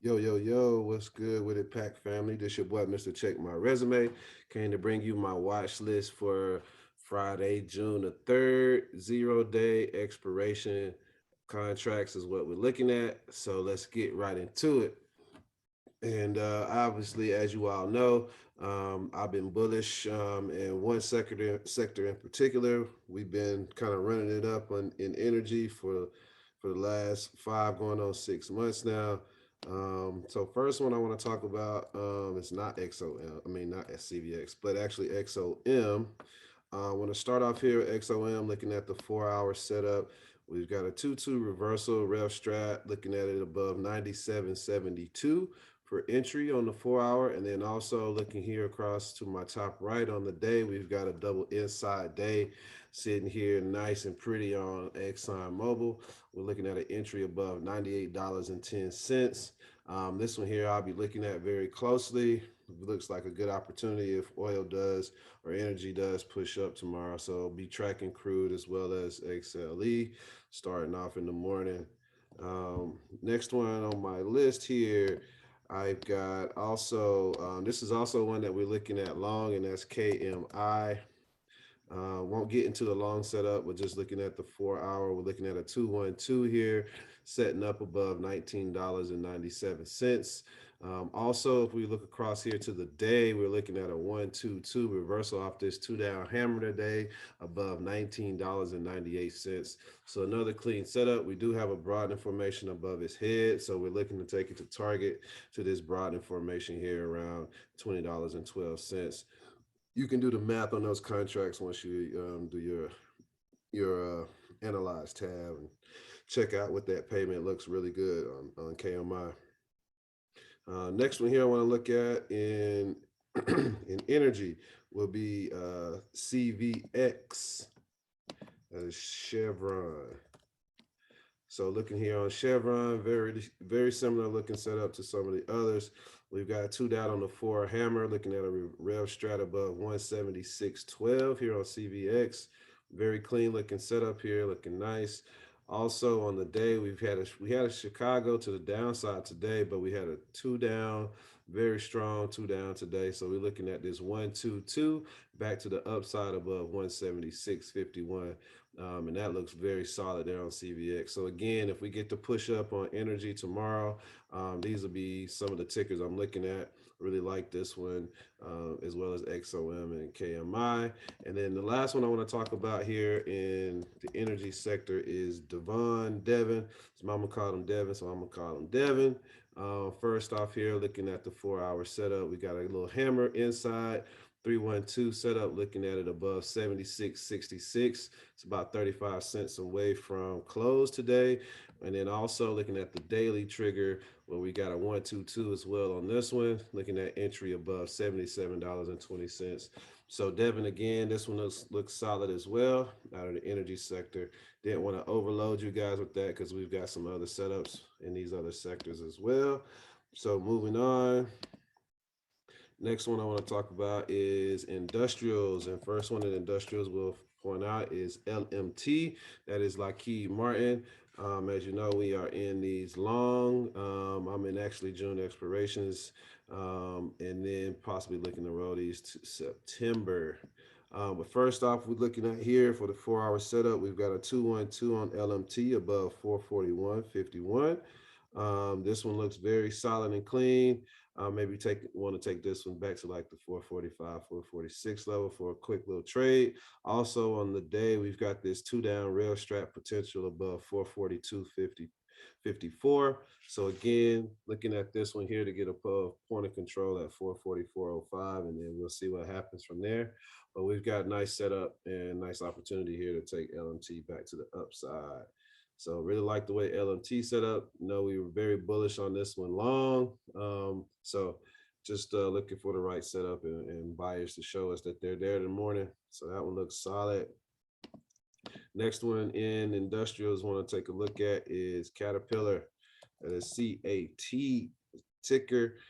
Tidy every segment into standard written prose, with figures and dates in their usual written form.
Yo, yo, yo, what's good with it, Pack family? This your boy, Mr. Check My Resume. Came to bring you my watch list for Friday, June the 3rd. 0 day expiration contracts is what we're looking at. So let's get right into it. And obviously, as you all know, I've been bullish in one sector in particular. We've been kind of running it up in energy for the last 5 going on 6 months now. So first one I want to talk about is not XOM. I mean not SCVX, but actually XOM. I want to start off here with XOM, looking at the 4 hour setup. We've got a 2-2 reversal rev strat, looking at it above 97.72 for entry on the 4 hour. And then also looking here across to my top right on the day, we've got a double inside day sitting here nice and pretty on Exxon Mobil. We're looking at an entry above $98.10. This one here I'll be looking at very closely. It looks like a good opportunity if oil does or energy does push up tomorrow. So I'll be tracking crude as well as XLE starting off in the morning. Next one on my list here, I've got also, this is also one that we're looking at long, and that's KMI. Won't get into the long setup. We're just looking at the 4 hour. We're looking at a 212 here, setting up above $19.97. Also, if we look across here to the day, we're looking at a 122 reversal off this 2 down hammer today above $19.98. So another clean setup. We do have a broadening formation above his head. So we're looking to take it to target to this broadening formation here around $20.12. You can do the math on those contracts once you do your analyze tab and check out what that payment looks really good on KMI. Next one here I want to look at in in energy will be CVX. That is Chevron. So looking here on Chevron, very similar looking setup to some of the others. We've got 2 down on the 4 hammer, looking at a rev strat above 176.12 here on CVX. Very clean looking setup here, looking nice. Also on the day, we had a Chicago to the downside today, but we had a 2 down, very strong 2 down today. So we're looking at this 122 back to the upside above 176.51. And that looks very solid there on CVX. So again, if we get to push up on energy tomorrow, these will be some of the tickers I'm looking at. Really like this one, as well as XOM and KMI. And then the last one I want to talk about here in the energy sector is Devon. His mama called him Devin, so I'm gonna call him Devin. First off here, looking at the 4 hour setup, we got a little hammer inside. 312 setup, looking at it above 76.66. It's about 35 cents away from close today. And then also looking at the daily trigger, where we got a 122 as well on this one, looking at entry above $77.20. So Devin, again, this one looks solid as well out of the energy sector. Didn't want to overload you guys with that because we've got some other setups in these other sectors as well. So moving on. Next one I want to talk about is industrials. And first one in industrials we'll point out is LMT. That is Lockheed Martin. As you know, we are in these long. I'm in actually June expirations, and then possibly looking to roll these to September. But first off, we're looking at here for the 4 hour setup. We've got a 212 on LMT above 441.51. This one looks very solid and clean. Maybe want to take this one back to like the 445, 446 level for a quick little trade. Also on the day, we've got this 2 down rail strap potential above 442.50. 54. So again, looking at this one here to get a point of control at 444.05, and then we'll see what happens from there. But we've got nice setup and nice opportunity here to take LMT back to the upside. So really like the way LMT set up. We were very bullish on this one long. So just looking for the right setup and buyers to show us that they're there in the morning. So that one looks solid. Next one in industrials want to take a look at is Caterpillar. That is CAT ticker.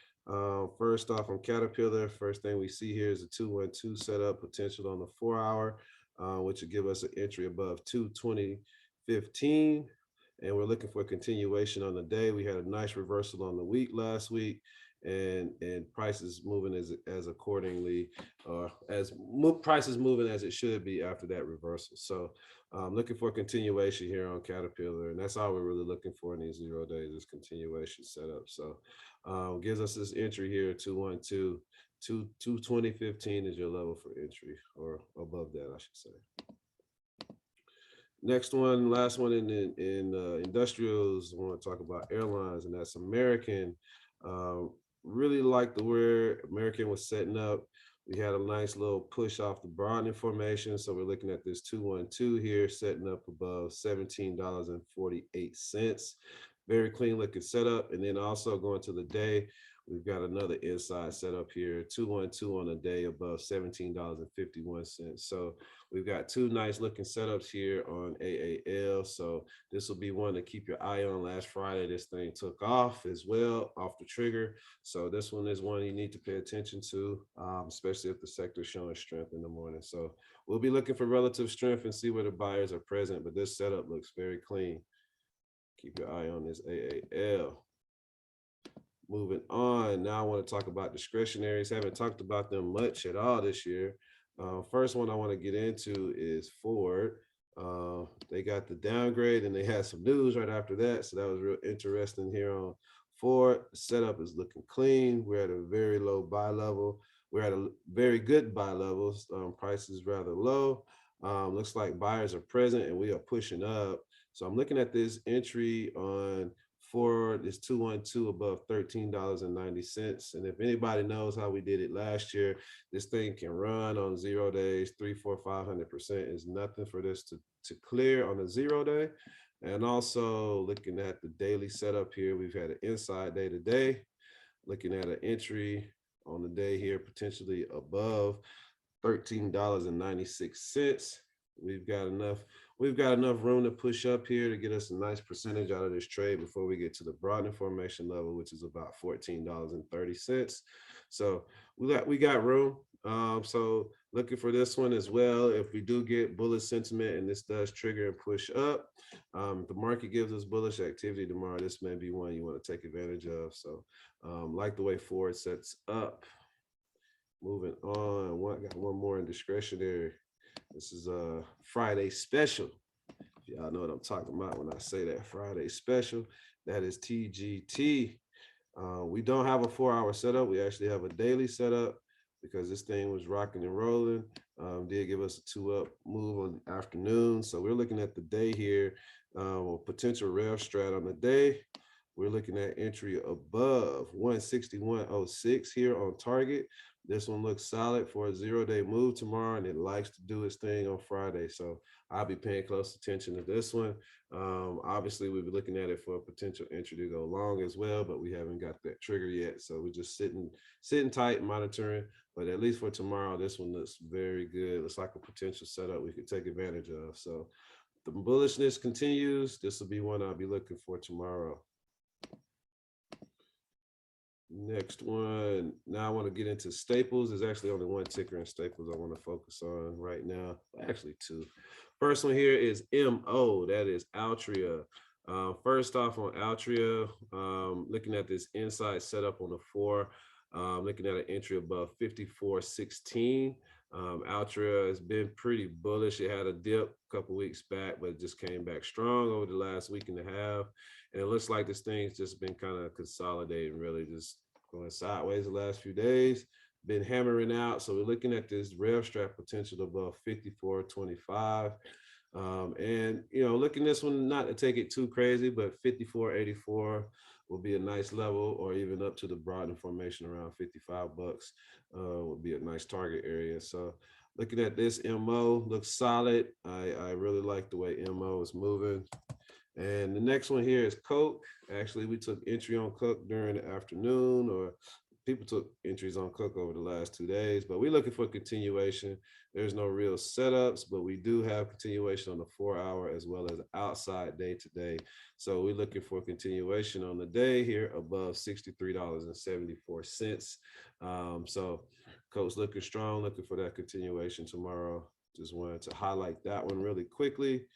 First off on Caterpillar, first thing we see here is a 212 setup potential on the 4 hour, which would give us an entry above 220.15. and we're looking for a continuation on the day. We had a nice reversal on the week last week, and prices moving as accordingly, or prices moving as it should be after that reversal. So looking for continuation here on Caterpillar, and that's all we're really looking for in these 0 days, is continuation setup. So gives us this entry here, 212. 220.15 is your level for entry, or above that, I should say. Next one, last one in industrials, I want to talk about airlines, and that's American. Really like the where American was setting up. We had a nice little push off the broadening formation. So we're looking at this 212 here, setting up above $17.48. Very clean looking setup. And then also going to the day, we've got another inside setup here, 212 on the day above $17.51. So we've got two nice looking setups here on AAL. So this will be one to keep your eye on. Last Friday, this thing took off as well, off the trigger. So this one is one you need to pay attention to, especially if the sector is showing strength in the morning. So we'll be looking for relative strength and see where the buyers are present, but this setup looks very clean. Keep your eye on this AAL. Moving on, now I want to talk about discretionaries. Haven't talked about them much at all this year. First one I want to get into is Ford. They got the downgrade and they had some news right after that. So that was real interesting here on Ford. The setup is looking clean. We're at a very low buy level. We're at a very good buy level. Price is rather low. Looks like buyers are present and we are pushing up. So I'm looking at this entry on Ford is 212 above $13.90. And if anybody knows how we did it last year, this thing can run on 0 days, 300, 400, 500% is nothing for this to clear on a 0 day. And also looking at the daily setup here, we've had an inside day today, looking at an entry on the day here, potentially above $13.96. We've got enough room to push up here to get us a nice percentage out of this trade before we get to the broadening formation level, which is about $14.30. So we got room. So looking for this one as well. If we do get bullish sentiment and this does trigger and push up, if the market gives us bullish activity tomorrow, this may be one you want to take advantage of. So like the way Ford sets up. Moving on, got one more in discretionary. This is a Friday special. Y'all know what I'm talking about when I say that Friday special. That is TGT. We don't have a 4-hour setup. We actually have a daily setup because this thing was rocking and rolling. Did give us a 2-up move on the afternoon. So we're looking at the day here. Potential rev strat on the day. We're looking at entry above 161.06 here on target. This one looks solid for a 0-day move tomorrow, and it likes to do its thing on Friday. So I'll be paying close attention to this one. Obviously, we'll be looking at it for a potential entry to go long as well, but we haven't got that trigger yet. So we're just sitting tight, monitoring. But at least for tomorrow, this one looks very good. Looks like a potential setup we could take advantage of. So the bullishness continues. This will be one I'll be looking for tomorrow. Next one. Now I want to get into staples. There's actually only one ticker in staples I want to focus on right now. Actually, two. First one here is MO. That is Altria. First off on Altria, looking at this inside setup on the 4, looking at an entry above 54.16. Altria has been pretty bullish. It had a dip a couple weeks back, but it just came back strong over the last week and a half. And it looks like this thing's just been kind of consolidating, really just going sideways the last few days, been hammering out. So we're looking at this rev strat potential above 54.25. And, looking this one, not to take it too crazy, but 54.84 will be a nice level, or even up to the broadening formation around $55 would be a nice target area. So looking at this MO, looks solid. I really like the way MO is moving. And the next one here is Coke. Actually, we took entry on Coke during the afternoon, or people took entries on Coke over the last 2 days, but we're looking for continuation. There's no real setups, but we do have continuation on the 4-hour as well as outside day to day. So we're looking for continuation on the day here above $63.74. So Coke's looking strong, looking for that continuation tomorrow. Just wanted to highlight that one really quickly.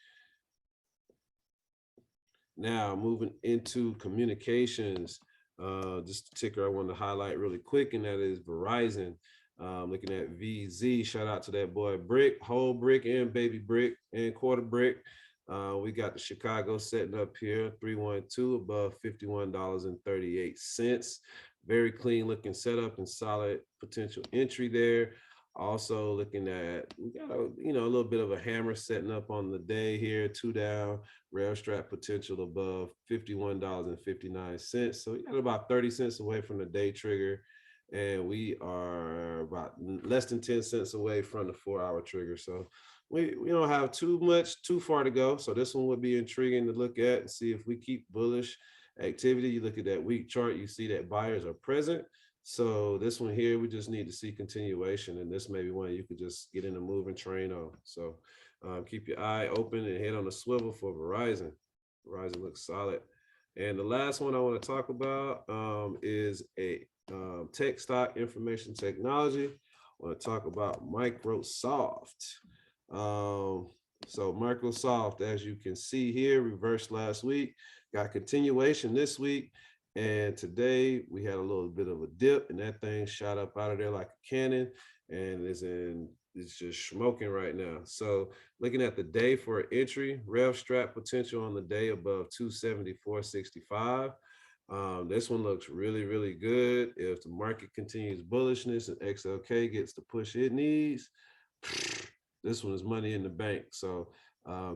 Now moving into communications, just a ticker I want to highlight really quick, and that is Verizon. Looking at VZ, shout out to that boy Brick, whole brick and baby brick and quarter brick. We got the Chicago setting up here, 312 above $51.38. Very clean looking setup and solid potential entry there. Also looking at, we got a little bit of a hammer setting up on the day here, 2 down, rail strap potential above $51.59. So we got about 30 cents away from the day trigger, and we are about less than 10 cents away from the 4-hour trigger. So we don't have too far to go. So this one would be intriguing to look at and see if we keep bullish activity. You look at that week chart, you see that buyers are present. So this one here, we just need to see continuation, and this may be one you could just get in a moving train on. So keep your eye open and head on the swivel for Verizon. Verizon looks solid. And the last one I want to talk about is a tech stock, information technology. I want to talk about Microsoft. So Microsoft, as you can see here, reversed last week, got continuation this week. And today we had a little bit of a dip, and that thing shot up out of there like a cannon, and it's just smoking right now. So looking at the day for entry, rev strap potential on the day above 274.65. This one looks really, really good. If the market continues bullishness and XLK gets the push it needs, this one is money in the bank. So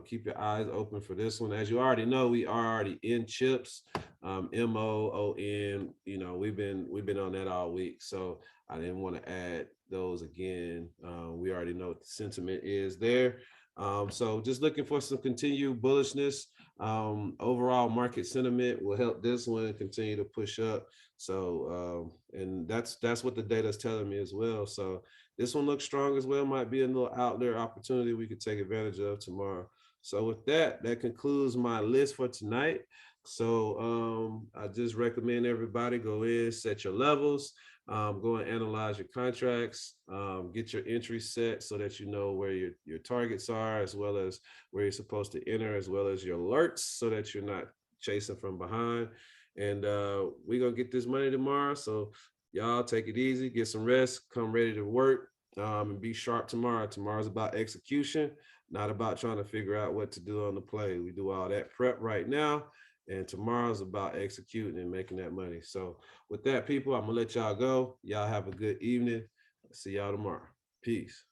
keep your eyes open for this one. As you already know, we are already in chips, MOON. We've been on that all week, so I didn't want to add those again. We already know what the sentiment is there. So just looking for some continued bullishness. Overall market sentiment will help this one continue to push up. So and that's what the data is telling me as well. So this one looks strong as well. Might be a little out there opportunity we could take advantage of tomorrow. So with that concludes my list for tonight. So I just recommend everybody go in, set your levels, go and analyze your contracts, get your entry set so that you know where your targets are, as well as where you're supposed to enter, as well as your alerts, so that you're not chasing from behind. And we're going to get this money tomorrow. So y'all take it easy, get some rest, come ready to work, and be sharp tomorrow. Tomorrow's about execution, not about trying to figure out what to do on the play. We do all that prep right now, and tomorrow's about executing and making that money. So with that, people, I'm gonna let y'all go. Y'all have a good evening. See y'all tomorrow. Peace.